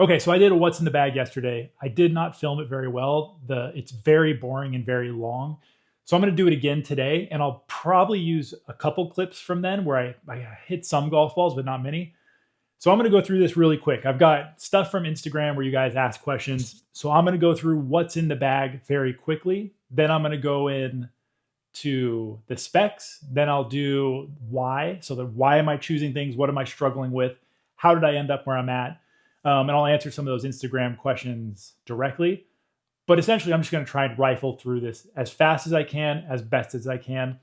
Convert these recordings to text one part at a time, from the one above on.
Okay, so I did a what's in the bag yesterday. I did not film it very well. It's very boring and very long. So I'm going to do it again today, and I'll probably use a couple clips from then where I hit some golf balls, but not many. So I'm going to go through this really quick. I've got stuff from Instagram where you guys ask questions. So I'm going to go through what's in the bag very quickly. Then I'm going to go in to the specs. Then I'll do why. So why am I choosing things? What am I struggling with? How did I end up where I'm at? And I'll answer some of those Instagram questions directly. But essentially, I'm just going to try and rifle through this as fast as I can, as best as I can.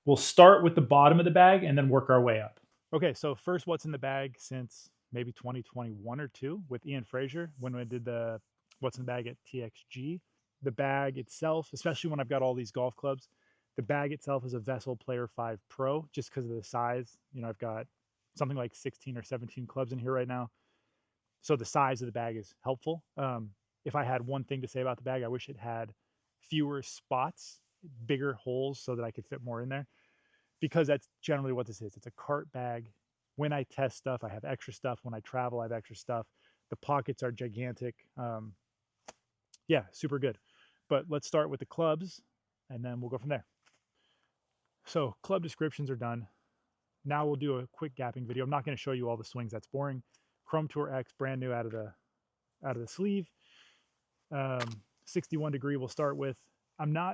We'll start with the bottom of the bag and then work our way up. Okay, so first, what's in the bag since maybe 2021 or two with Ian Fraser when we did the what's in the bag at TXG. The bag itself, especially when I've got all these golf clubs, the bag itself is a Vessel Player 5 Pro just because of the size. You know, I've got something like 16 or 17 clubs in here right now. So the size of the bag is helpful. If I had one thing to say about the bag, I wish it had fewer spots, bigger holes so that I could fit more in there, because that's generally what this is. It's a cart bag. When I test stuff, I have extra stuff. When I travel, I have extra stuff. The pockets are gigantic. Yeah, super good. But let's start with the clubs and then we'll go from there. So club descriptions are done. Now we'll do a quick gapping video. I'm not going to show you all the swings. That's boring. Chrome Tour X, brand new out of the sleeve. 61 degree we'll start with.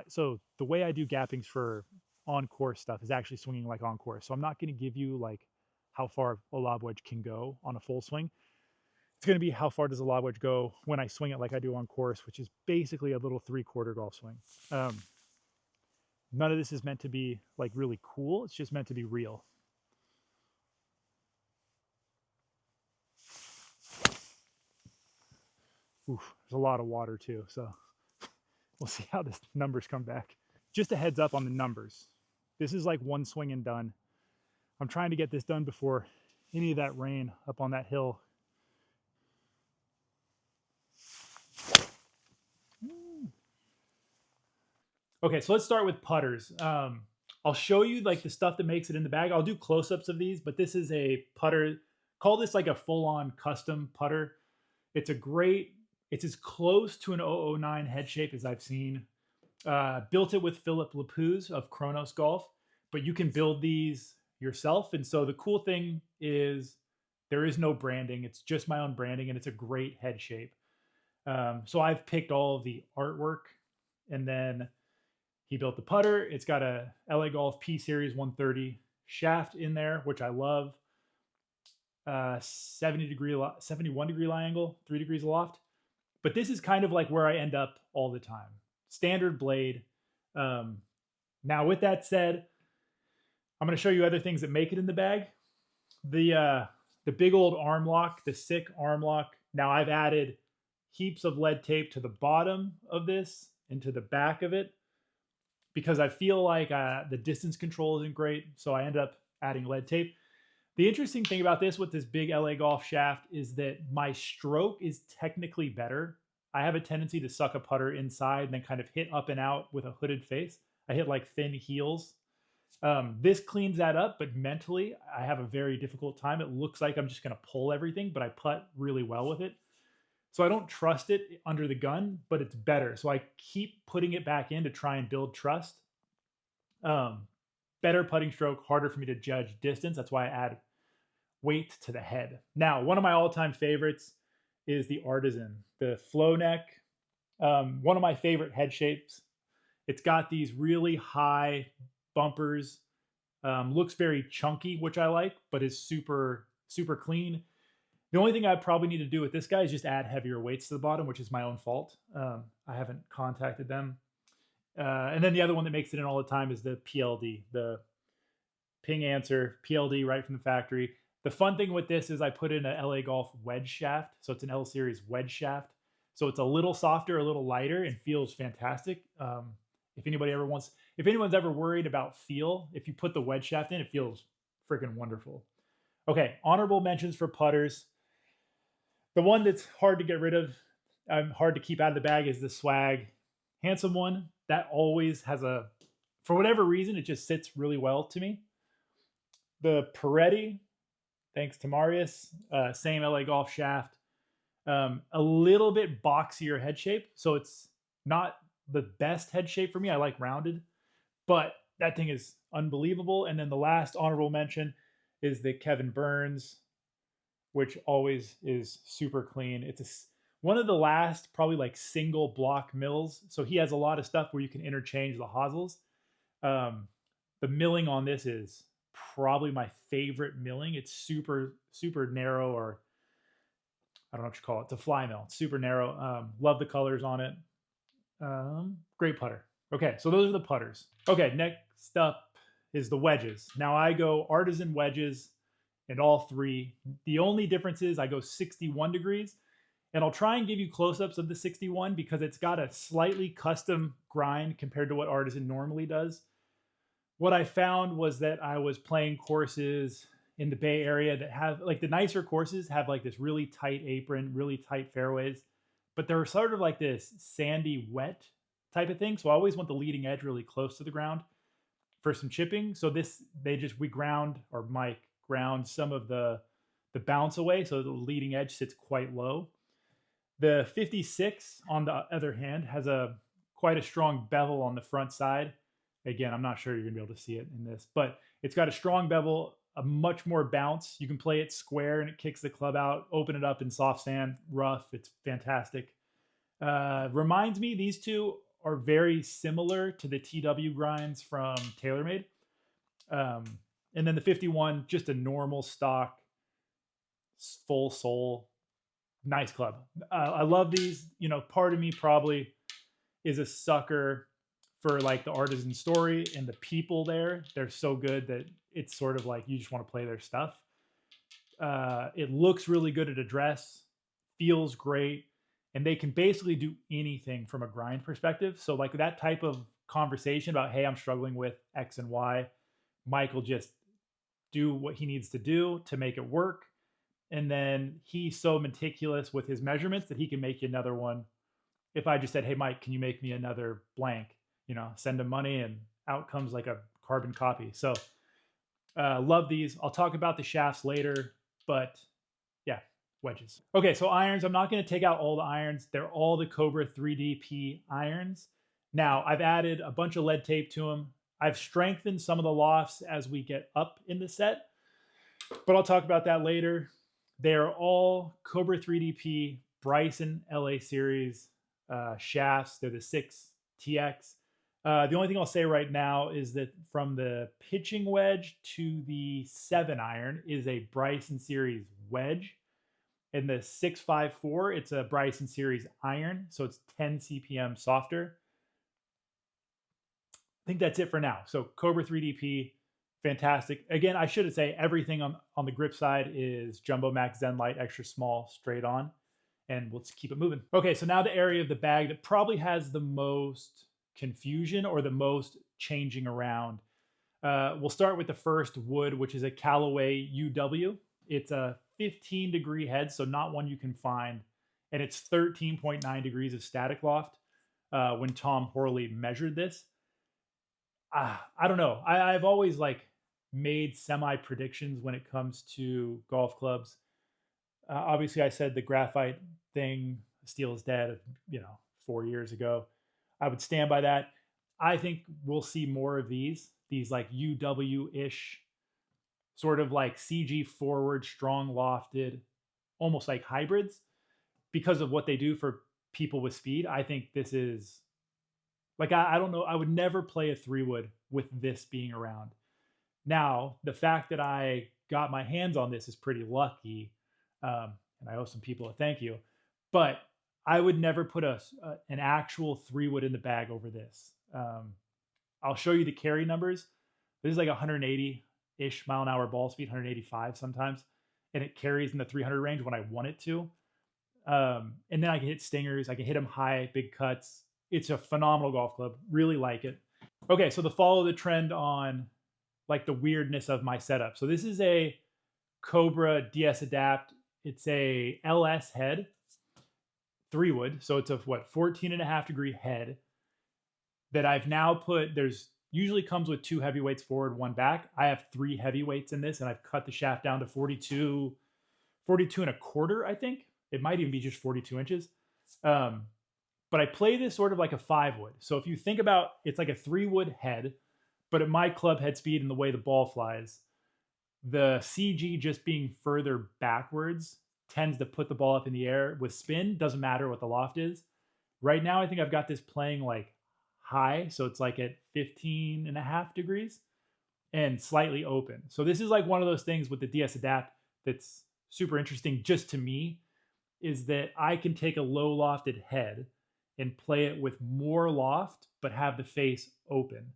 So the way I do gappings for on-course stuff is actually swinging like on-course. So I'm not going to give you like how far a lob wedge can go on a full swing. It's going to be how far does a lob wedge go when I swing it like I do on course, which is basically a little 3/4 golf swing. None of this is meant to be like really cool. It's just meant to be real. Oof, there's a lot of water too, so we'll see how the numbers come back. Just a heads up on the numbers. This is like one swing and done. I'm trying to get this done before any of that rain up on that hill. Okay, so let's start with putters. I'll show you like the stuff that makes it in the bag. I'll do close-ups of these, but this is a putter. Call this like a full-on custom putter. It's as close to an 009 head shape as I've seen. Built it with Philip Lapuz of Kronos Golf, but you can build these yourself. And so the cool thing is there is no branding. It's just my own branding, and it's a great head shape. So I've picked all of the artwork, and then he built the putter. It's got a LA Golf P Series 130 shaft in there, which I love. 71 degree lie angle, 3 degrees aloft. But this is kind of like where I end up all the time. Standard blade. Now, with that said, I'm going to show you other things that make it in the bag. The big old arm lock, the sick arm lock. Now I've added heaps of lead tape to the bottom of this and to the back of it because I feel like the distance control isn't great. So I end up adding lead tape. The interesting thing about this with this big LA Golf shaft is that my stroke is technically better. I have a tendency to suck a putter inside and then kind of hit up and out with a hooded face. I hit like thin heels. This cleans that up, but mentally I have a very difficult time. It looks like I'm just going to pull everything, but I putt really well with it. So I don't trust it under the gun, but it's better. So I keep putting it back in to try and build trust. Better putting stroke, harder for me to judge distance. That's why I add weight to the head. Now, one of my all-time favorites is the Artisan, the flow neck. One of my favorite head shapes. It's got these really high bumpers. Looks very chunky, which I like, but is super, super clean. The only thing I probably need to do with this guy is just add heavier weights to the bottom, which is my own fault. I haven't contacted them. And then the other one that makes it in all the time is the PLD, the Ping Answer PLD right from the factory. The fun thing with this is I put in a LA Golf wedge shaft. So it's an L series wedge shaft. So it's a little softer, a little lighter, and feels fantastic. If anyone's ever worried about feel, if you put the wedge shaft in, it feels freaking wonderful. Okay, honorable mentions for putters. The one that's hard to get rid of, hard to keep out of the bag is the Swag Handsome one. That always has for whatever reason, it just sits really well to me. The Peretti, thanks to Marius, same LA Golf shaft. A little bit boxier head shape. So it's not the best head shape for me. I like rounded, but that thing is unbelievable. And then the last honorable mention is the Kevin Burns, which always is super clean. One of the last probably like single block mills. So he has a lot of stuff where you can interchange the hosels. Um, the milling on this is probably my favorite milling. It's super, super narrow, or I don't know what you call it. It's a fly mill. It's super narrow. Love the colors on it. Great putter. Okay, so those are the putters. Okay, next up is the wedges. Now I go artisan wedges in all three. The only difference is I go 61 degrees, and I'll try and give you close-ups of the 61 because it's got a slightly custom grind compared to what artisan normally does. What I found was that I was playing courses in the Bay Area that have, like, the nicer courses have like this really tight apron, really tight fairways, but they're sort of like this sandy wet type of thing. So I always want the leading edge really close to the ground for some chipping. So we ground, or Mike ground some of the bounce away, so the leading edge sits quite low. The 56, on the other hand, has quite a strong bevel on the front side. Again, I'm not sure you're gonna be able to see it in this, but it's got a strong bevel, a much more bounce. You can play it square and it kicks the club out, open it up in soft sand, rough. It's fantastic. Reminds me, these two are very similar to the TW grinds from TaylorMade. And then the 51, just a normal stock, full sole, nice club. I love these. You know, part of me probably is a sucker for like the artisan story and the people there. They're so good that it's sort of like you just want to play their stuff. It looks really good at address, feels great, and they can basically do anything from a grind perspective. So like that type of conversation about, hey, I'm struggling with X and Y, Mike will just do what he needs to do to make it work. And then he's so meticulous with his measurements that he can make you another one. If I just said, hey, Mike, can you make me another blank? You know, send him money and out comes like a carbon copy. So love these. I'll talk about the shafts later, but yeah, wedges. Okay, so irons. I'm not going to take out all the irons. They're all the Cobra 3DP irons. Now, I've added a bunch of lead tape to them. I've strengthened some of the lofts as we get up in the set, but I'll talk about that later. They're all Cobra 3DP Bryson LA Series shafts. They're the 6TX. The only thing I'll say right now is that from the pitching wedge to the 7 iron is a Bryson Series wedge. In the 654, it's a Bryson Series iron, so it's 10 CPM softer. I think that's it for now. So Cobra 3DP, fantastic. Again, I should say everything on the grip side is Jumbo Max Zen Light extra small straight on, and let's keep it moving. Okay, so now the area of the bag that probably has the most confusion or the most changing around. We'll start with the first wood, which is a Callaway UW. It's a 15-degree head, so not one you can find, and it's 13.9 degrees of static loft when Tom Horley measured this. I don't know. I've always like made semi predictions when it comes to golf clubs. Obviously, I said the graphite thing, steel is dead, 4 years ago. I would stand by that. I think we'll see more of these like UW-ish, sort of like CG forward, strong lofted, almost like hybrids, because of what they do for people with speed. I think this is like, I don't know. I would never play a 3-wood with this being around. Now, the fact that I got my hands on this is pretty lucky. And I owe some people a thank you, but I would never put an actual 3-wood in the bag over this. I'll show you the carry numbers. This is like 180-ish mile an hour ball speed, 185 sometimes, and it carries in the 300 range when I want it to. And then I can hit stingers. I can hit them high, big cuts. It's a phenomenal golf club. Really like it. Okay, so to follow the trend on like the weirdness of my setup. So this is a Cobra DS Adapt. It's a LS head, 3-wood. So it's a 14.5-degree head that I've now put, usually comes with 2 heavyweights forward, 1 back. I have 3 heavyweights in this, and I've cut the shaft down to 42 and a quarter, I think. It might even be just 42 inches. Um, but I play this sort of like a 5-wood. So if you think about, it's like a 3-wood head, but at my club head speed and the way the ball flies, the CG just being further backwards tends to put the ball up in the air with spin. Doesn't matter what the loft is. Right now, I think I've got this playing like high. So it's like at 15.5 degrees and slightly open. So this is like one of those things with the DS Adapt that's super interesting just to me, is that I can take a low lofted head and play it with more loft, but have the face open.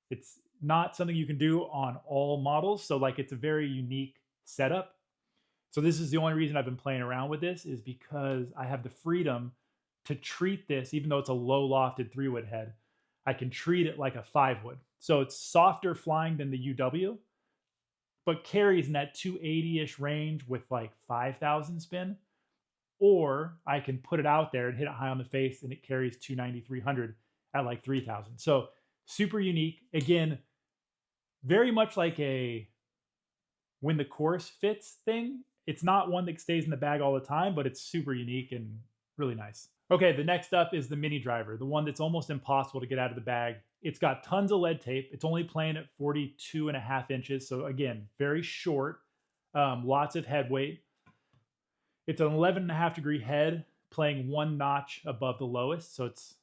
It's not something you can do on all models. So like it's a very unique setup. So this is the only reason I've been playing around with this, is because I have the freedom to treat this, even though it's a low lofted 3-wood head, I can treat it like a 5-wood. So it's softer flying than the UW, but carries in that 280-ish range with like 5,000 spin. Or I can put it out there and hit it high on the face and it carries 290, 300 at like 3,000. So super unique. Again, very much like a when the course fits thing. It's not one that stays in the bag all the time, but it's super unique and really nice. Okay, the next up is the mini driver, the one that's almost impossible to get out of the bag. It's got tons of lead tape. It's only playing at 42.5 inches. So again, very short, lots of head weight. It's an 11.5 degree head playing one notch above the lowest. So it's,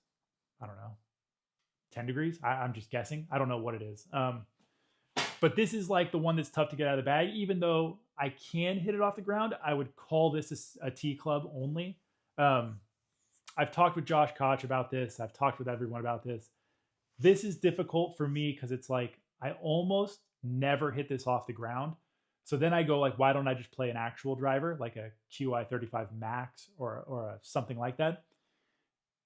I don't know, 10 degrees. I'm just guessing. I don't know what it is. But this is like the one that's tough to get out of the bag. Even though I can hit it off the ground, I would call this a T club only. I've talked with Josh Koch about this. I've talked with everyone about this. This is difficult for me because it's like I almost never hit this off the ground. So then I go like, why don't I just play an actual driver like a QI35 Max or a, something like that?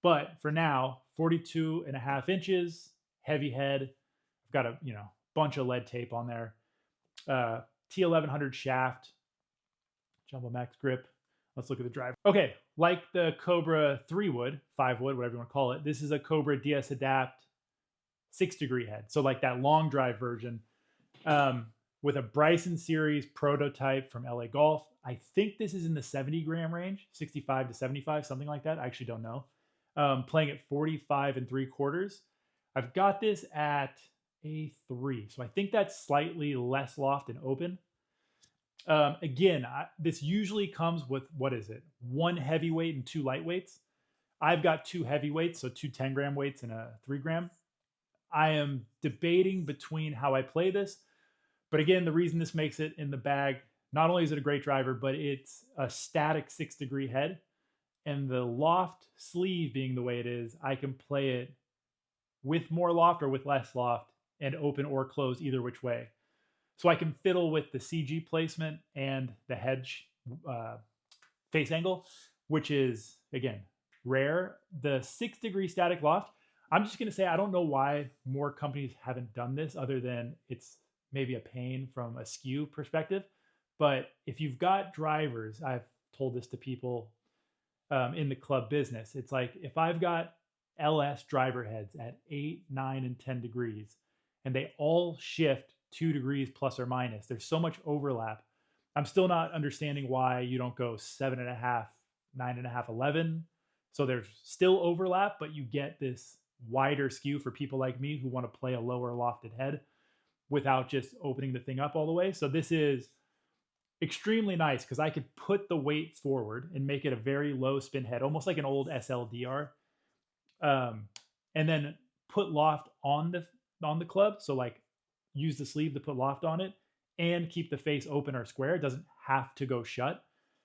But for now, 42.5 inches, heavy head. I've got a bunch of lead tape on there. T1100 shaft, Jumbo Max grip. Let's look at the driver. Okay, like the Cobra 3-wood, 5-wood, whatever you want to call it, this is a Cobra DS Adapt 6-degree head. So like that long drive version with a Bryson Series prototype from LA Golf. I think this is in the 70 gram range, 65 to 75, something like that. I actually don't know. Playing at 45.75. I've got this at a 3. So I think that's slightly less loft and open. Again, this usually comes with, what is it? 1 heavyweight and 2 lightweights. I've got 2 heavyweights, so 2 10-gram weights and a 3-gram. I am debating between how I play this. But again, the reason this makes it in the bag, not only is it a great driver, but it's a static 6-degree head. And the loft sleeve being the way it is, I can play it with more loft or with less loft and open or close either which way. So I can fiddle with the CG placement and the head face angle, which is, again, rare. The 6-degree static loft, I'm just going to say I don't know why more companies haven't done this other than it's maybe a pain from a skew perspective. But if you've got drivers, I've told this to people in the club business, it's like if I've got LS driver heads at 8, 9, and 10 degrees, and they all shift 2 degrees plus or minus, there's so much overlap. I'm still not understanding why you don't go 7.5, 9.5, 11. So there's still overlap, but you get this wider skew for people like me who want to play a lower lofted head without just opening the thing up all the way. So this is extremely nice because I could put the weight forward and make it a very low spin head, almost like an old SLDR, and then put loft on the club. So like use the sleeve to put loft on it and keep the face open or square. It doesn't have to go shut.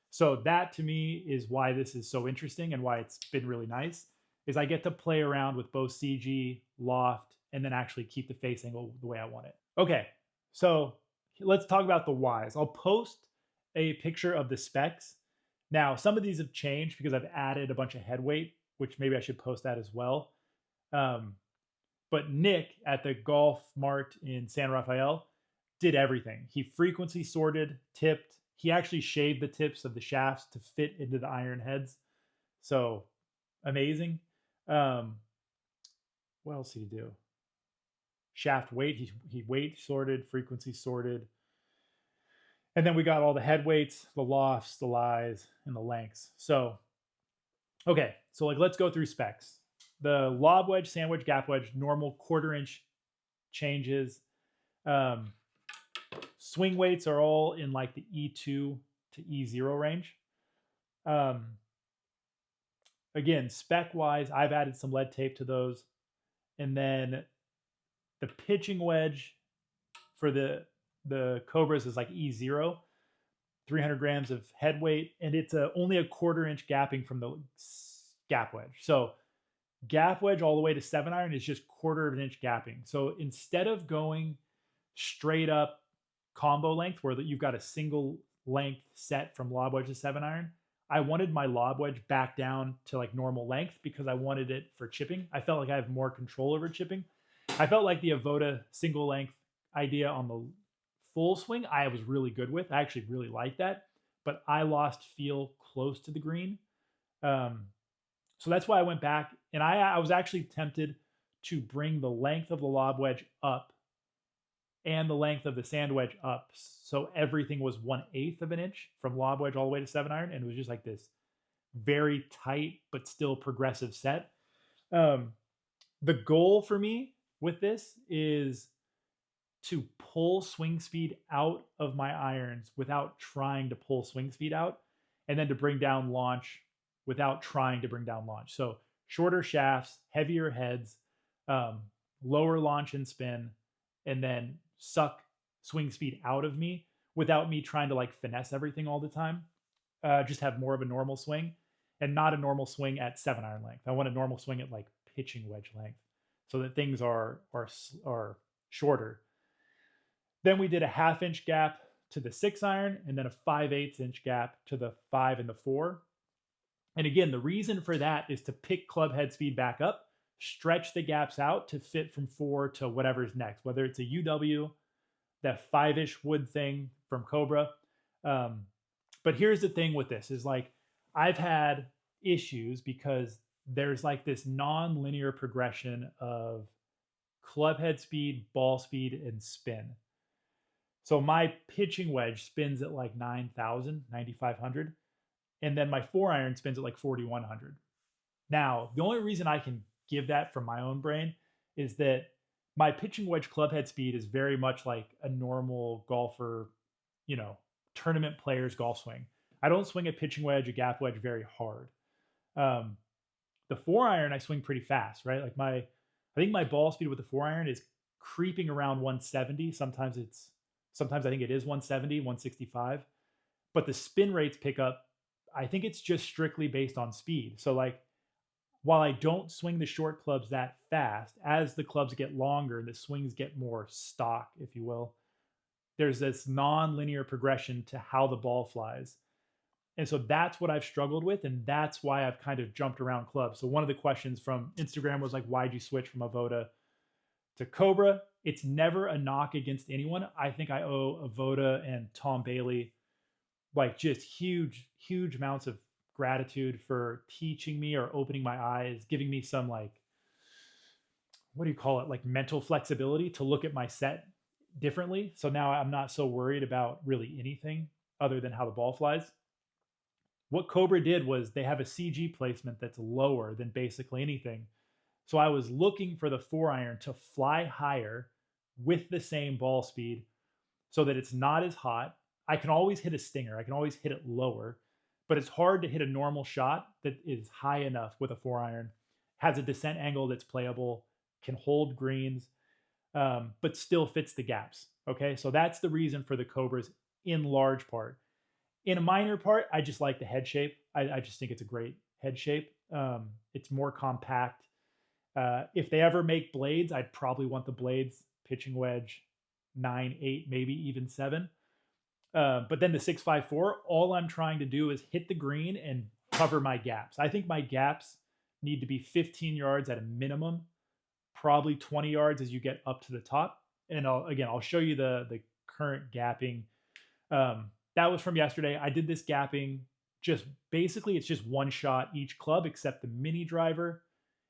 So that to me is why this is so interesting and why it's been really nice, is I get to play around with both CG, loft, and then actually keep the face angle the way I want it. Okay, so let's talk about the whys. I'll post a picture of the specs. Now, some of these have changed because I've added a bunch of head weight, which maybe I should post that as well. But Nick at the Golf Mart in San Rafael did everything. He frequency sorted, tipped. He actually shaved the tips of the shafts to fit into the iron heads. So amazing. What else did he do? Shaft weight. He weight sorted, frequency sorted. And then we got all the head weights, the lofts, the lies, and the lengths. So, okay, so like let's go through specs. The lob wedge, sand wedge, gap wedge, normal 1/4 inch changes. Um, swing weights are all in like the E2 to E0 range. Um, again, spec wise, I've added some lead tape to those. And then the pitching wedge for the Cobras is like E0, 300 grams of head weight, and it's only a 1/4 inch gapping from the gap wedge. So gap wedge all the way to 7-iron is just 1/4 inch gapping. So instead of going straight up combo length where you've got a single length set from lob wedge to 7-iron, I wanted my lob wedge back down to like normal length because I wanted it for chipping. I felt like I have more control over chipping. I felt like the Avoda single length idea on the full swing I was really good with. I actually really liked that, but I lost feel close to the green. So that's why I went back, and I was actually tempted to bring the length of the lob wedge up and the length of the sand wedge up. So everything was 1/8 of an inch from lob wedge all the way to 7-iron. And it was just like this very tight, but still progressive set. The goal for me with this is to pull swing speed out of my irons without trying to pull swing speed out, and then to bring down launch without trying to bring down launch. So shorter shafts, heavier heads, lower launch and spin, and then suck swing speed out of me without me trying to like finesse everything all the time. Just have more of a normal swing and not a normal swing at 7-iron length. I want a normal swing at like pitching wedge length so that things are shorter. Then we did a 1/2 inch gap to the 6-iron and then a 5/8 inch gap to the 5 and the 4. And again, the reason for that is to pick club head speed back up, stretch the gaps out to fit from 4 to whatever's next, whether it's a UW, that 5-ish wood thing from Cobra. But here's the thing with this is like, I've had issues because there's like this non-linear progression of club head speed, ball speed, and spin. So my pitching wedge spins at like 9,000, 9,500. And then my 4-iron spins at like 4,100. Now, the only reason I can give that from my own brain is that my pitching wedge club head speed is very much like a normal golfer, tournament player's golf swing. I don't swing a pitching wedge, a gap wedge very hard. The 4-iron, I swing pretty fast, right? Like I think my ball speed with the 4-iron is creeping around 170. Sometimes I think it is 170, 165. But the spin rates pick up, I think it's just strictly based on speed. So like, while I don't swing the short clubs that fast, as the clubs get longer, the swings get more stock, if you will. There's this non-linear progression to how the ball flies. And so that's what I've struggled with, and that's why I've kind of jumped around clubs. So one of the questions from Instagram was like, why'd you switch from Avoda to Cobra? It's never a knock against anyone. I think I owe Avoda and Tom Bailey like just huge, huge amounts of gratitude for teaching me or opening my eyes, giving me some like, what do you call it? Like mental flexibility to look at my set differently. So now I'm not so worried about really anything other than how the ball flies. What Cobra did was they have a CG placement that's lower than basically anything. So I was looking for the 4-iron to fly higher with the same ball speed so that it's not as hot. I can always hit a stinger. I can always hit it lower, but it's hard to hit a normal shot that is high enough with a 4-iron, has a descent angle that's playable, can hold greens, but still fits the gaps. Okay, so that's the reason for the Cobras in large part. In a minor part, I just like the head shape. I just think it's a great head shape. It's more compact. If they ever make blades, I'd probably want the blades pitching wedge 9, 8, maybe even 7. But then the 654, all I'm trying to do is hit the green and cover my gaps. I think my gaps need to be 15 yards at a minimum, probably 20 yards as you get up to the top. And I'll show you the current gapping. That was from yesterday. I did this gapping just basically, it's just one shot each club, except the mini driver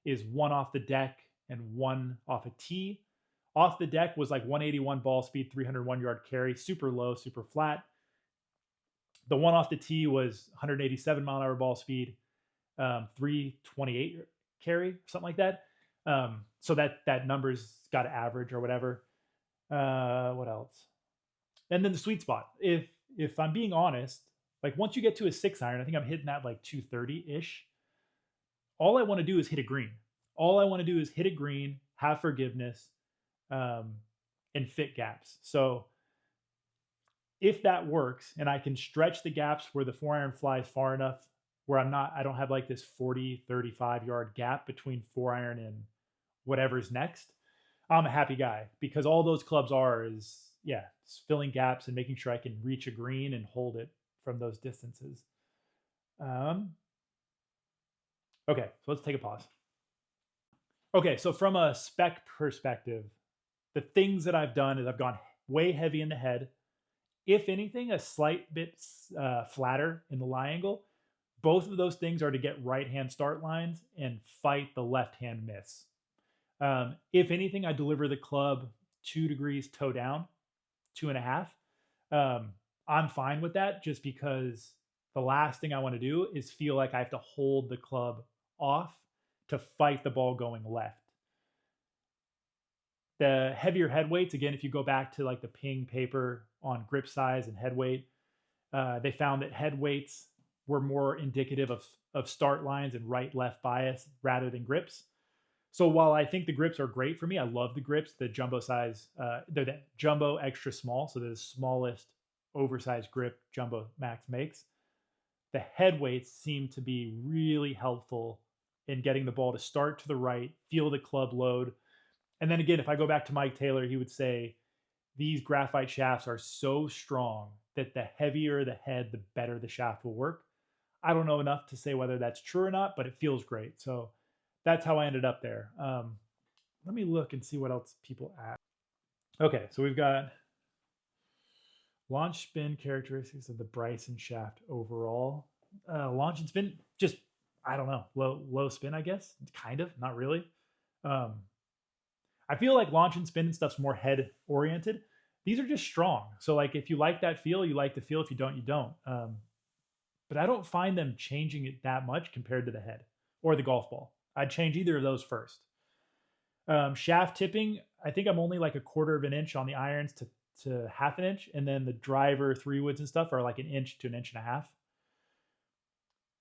is one off the deck and one off a tee. Off the deck was like 181 ball speed, 301 yard carry, super low, super flat. The one off the tee was 187 mile an hour ball speed, 328 carry, something like that. So that number's got to average or whatever. What else? And then the sweet spot. If I'm being honest, like once you get to a 6 iron, I think I'm hitting that like 230 ish. All I want to do is hit a green. All I want to do is hit a green, have forgiveness, um, and fit gaps. So if that works and I can stretch the gaps where the 4 iron flies far enough where I don't have like this 40, 35 yard gap between 4 iron and whatever's next, I'm a happy guy because all those clubs are is, yeah, filling gaps and making sure I can reach a green and hold it from those distances. Um, okay, so let's take a pause. Okay, so from a spec perspective, the things that I've done is I've gone way heavy in the head. If anything, a slight bit flatter in the lie angle. Both of those things are to get right hand start lines and fight the left hand miss. If anything, I deliver the club 2 degrees toe down, 2.5. I'm fine with that just because the last thing I want to do is feel like I have to hold the club off to fight the ball going left. The heavier head weights, again, if you go back to like the Ping paper on grip size and head weight, they found that head weights were more indicative of start lines and right left bias rather than grips. So while I think the grips are great for me, I love the grips, the jumbo size, they're the jumbo extra small. So they're the smallest oversized grip Jumbo Max makes. The head weights seem to be really helpful in getting the ball to start to the right, feel the club load. And then again, if I go back to Mike Taylor, he would say these graphite shafts are so strong that the heavier the head, the better the shaft will work. I don't know enough to say whether that's true or not, but it feels great. So that's how I ended up there. Let me look and see what else people ask. Okay, so we've got launch spin characteristics of the Bryson shaft overall. Launch and spin, just I don't know, low spin, I guess, kind of, not really. I feel like launch and spin and stuff's more head oriented. These are just strong. So like if you like that feel, you like the feel. If you don't, you don't. But I don't find them changing it that much compared to the head or the golf ball. I'd change either of those first. Shaft tipping, I think I'm only like 1/4 inch on the irons to 1/2 inch, and then the driver 3-woods and stuff are like 1 inch to 1.5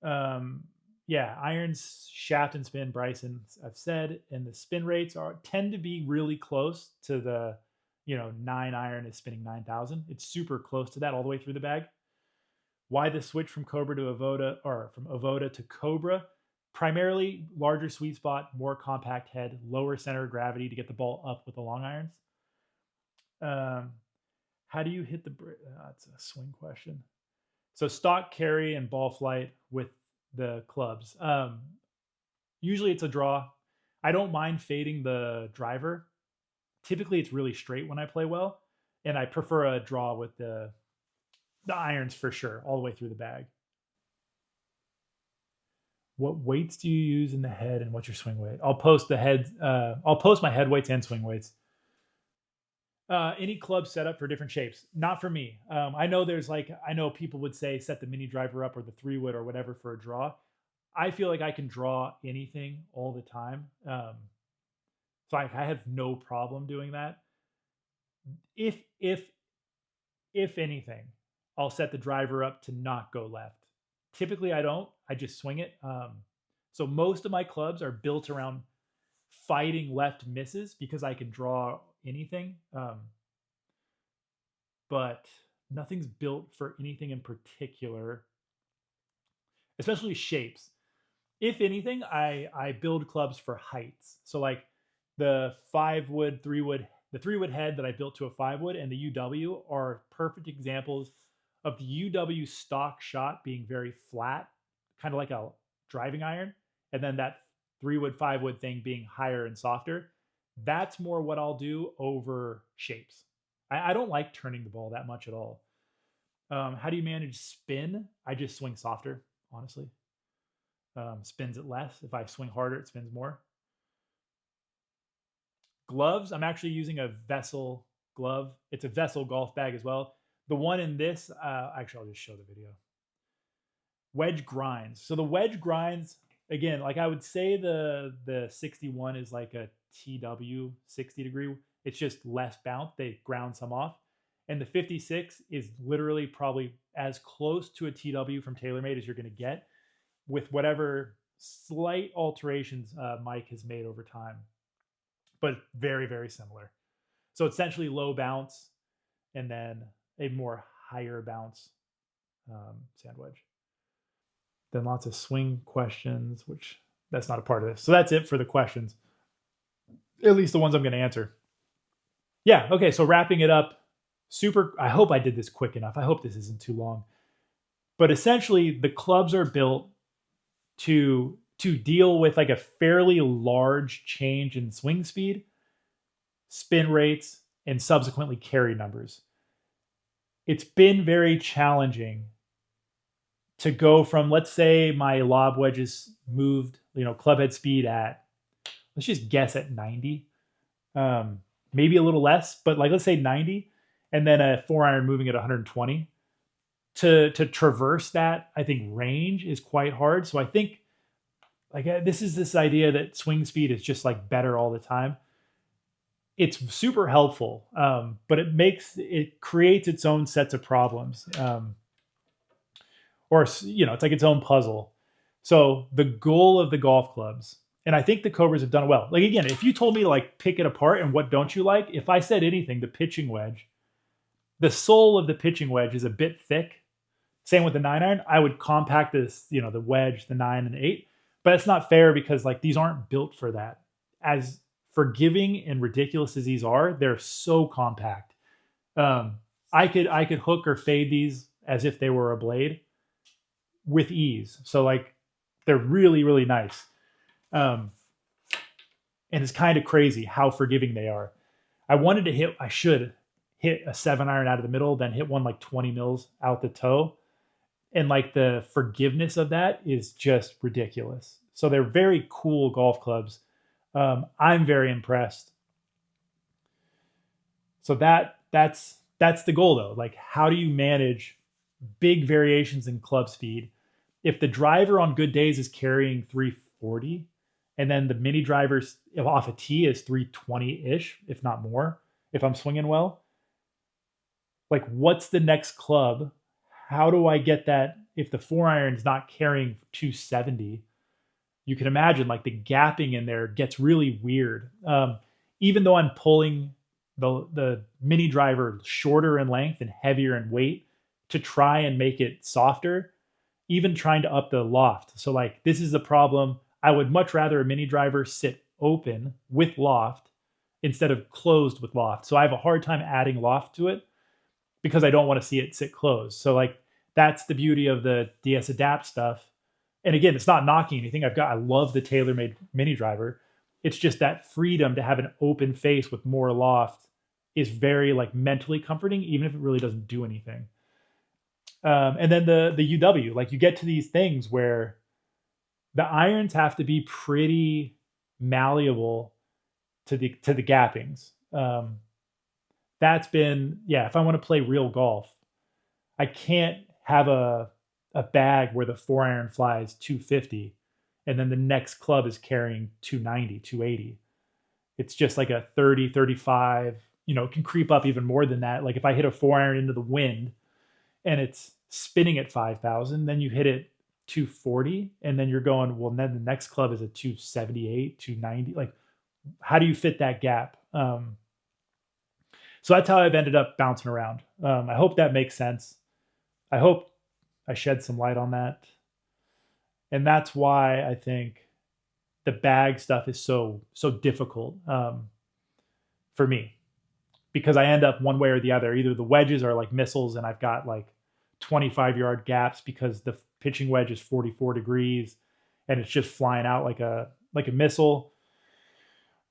inches. Yeah, irons, shaft and spin, Bryson, I've said, and the spin rates tend to be really close to the 9 iron is spinning 9,000. It's super close to that all the way through the bag. Why the switch from Cobra to Avoda, or from Avoda to Cobra? Primarily larger sweet spot, more compact head, lower center of gravity to get the ball up with the long irons. How do you hit the? That's a swing question. So stock carry and ball flight with the clubs. Usually it's a draw. I don't mind fading the driver. Typically it's really straight when I play well, and I prefer a draw with the irons for sure, all the way through the bag. What weights do you use in the head, and what's your swing weight? I'll post the head. I'll post my head weights and swing weights. Any club set up for different shapes. Not for me. I know people would say set the mini driver up or the 3-wood or whatever for a draw. I feel like I can draw anything all the time. So I have no problem doing that. If anything, I'll set the driver up to not go left. Typically, I don't. I just swing it. So most of my clubs are built around fighting left misses because I can draw anything. But nothing's built for anything in particular, especially shapes. If anything, I build clubs for heights. So like the 5-wood, 3-wood, the 3-wood head that I built to a 5-wood and the UW are perfect examples of the UW stock shot being very flat, kind of like a driving iron, and then that 3-wood, 5-wood thing being higher and softer. That's more what I'll do over shapes. I don't like turning the ball that much at all. How do you manage spin? I just swing softer, honestly. Spins it less. If I swing harder, it spins more. Gloves, I'm actually using a Vessel glove. It's a Vessel golf bag as well. The one in this, actually, I'll just show the video. Wedge grinds. So the wedge grinds, again, like I would say the 61 is like a TW 60 degree. It's just less bounce. They ground some off. And the 56 is literally probably as close to a TW from TaylorMade as you're going to get, with whatever slight alterations Mike has made over time, but very, very similar. So essentially low bounce and then a more higher bounce sand wedge. Then lots of swing questions, which that's not a part of this. So that's it for the questions, at least the ones I'm going to answer. Yeah. Okay. So wrapping it up, super. I hope I did this quick enough. I hope this isn't too long. But essentially, the clubs are built to deal with like a fairly large change in swing speed, spin rates, and subsequently carry numbers. It's been very challenging to go from, let's say my lob wedges moved, club head speed at, let's just guess at 90, maybe a little less, but like let's say 90, and then a 4-iron moving at 120. To traverse that, I think range is quite hard. So I think like this is this idea that swing speed is just like better all the time. It's super helpful, but it creates its own sets of problems, or it's like its own puzzle. So the goal of the golf clubs, and I think the Cobras have done it well. Like again, if you told me to like pick it apart and what don't you like, if I said anything, the pitching wedge, the sole of the pitching wedge is a bit thick. Same with the 9-iron. I would compact this, the wedge, the 9 and 8, but it's not fair because like these aren't built for that. As forgiving and ridiculous as these are, they're so compact. I could hook or fade these as if they were a blade with ease. So like they're really, really nice. And it's kind of crazy how forgiving they are. I should hit a 7-iron out of the middle, then hit one like 20 mils out the toe. And like the forgiveness of that is just ridiculous. So they're very cool golf clubs. I'm very impressed. So that's the goal though. Like how do you manage big variations in club speed? If the driver on good days is carrying 340, and then the mini drivers off a tee is 320-ish, if not more, if I'm swinging well, like what's the next club? How do I get that if the 4-iron is not carrying 270? You can imagine like the gapping in there gets really weird. Even though I'm pulling the mini driver shorter in length and heavier in weight to try and make it softer, even trying to up the loft. So like this is the problem. I would much rather a mini driver sit open with loft instead of closed with loft. So I have a hard time adding loft to it because I don't want to see it sit closed. So like that's the beauty of the DS Adapt stuff. And again, it's not knocking anything. I love the TaylorMade mini driver. It's just that freedom to have an open face with more loft is very like mentally comforting, even if it really doesn't do anything. And then the UW, like you get to these things where the irons have to be pretty malleable to the gappings. That's been, if I want to play real golf, I can't have a bag where the 4-iron flies 250 and then the next club is carrying 290, 280. It's just like a 30, 35, it can creep up even more than that. Like if I hit a 4-iron into the wind and it's spinning at 5,000, then you hit it 240 and then you're going, well, then the next club is a 278, 290. Like how do you fit that gap? So that's how I've ended up bouncing around. I hope that makes sense. I hope I shed some light on that. And that's why I think the bag stuff is so difficult for me, because I end up one way or the other. Either the wedges are like missiles and I've got like 25-yard gaps because the pitching wedge is 44 degrees and it's just flying out like a missile,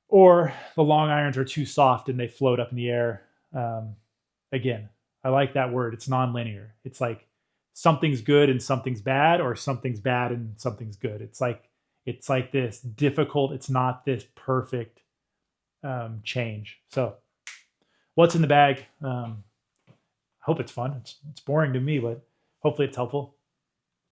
or the long irons are too soft and they float up in the air. Again, I like that word. It's nonlinear. It's like something's good and something's bad, or something's bad and something's good. It's like this difficult. It's not this perfect change. So what's in the bag? hope it's fun. It's boring to me, but hopefully it's helpful.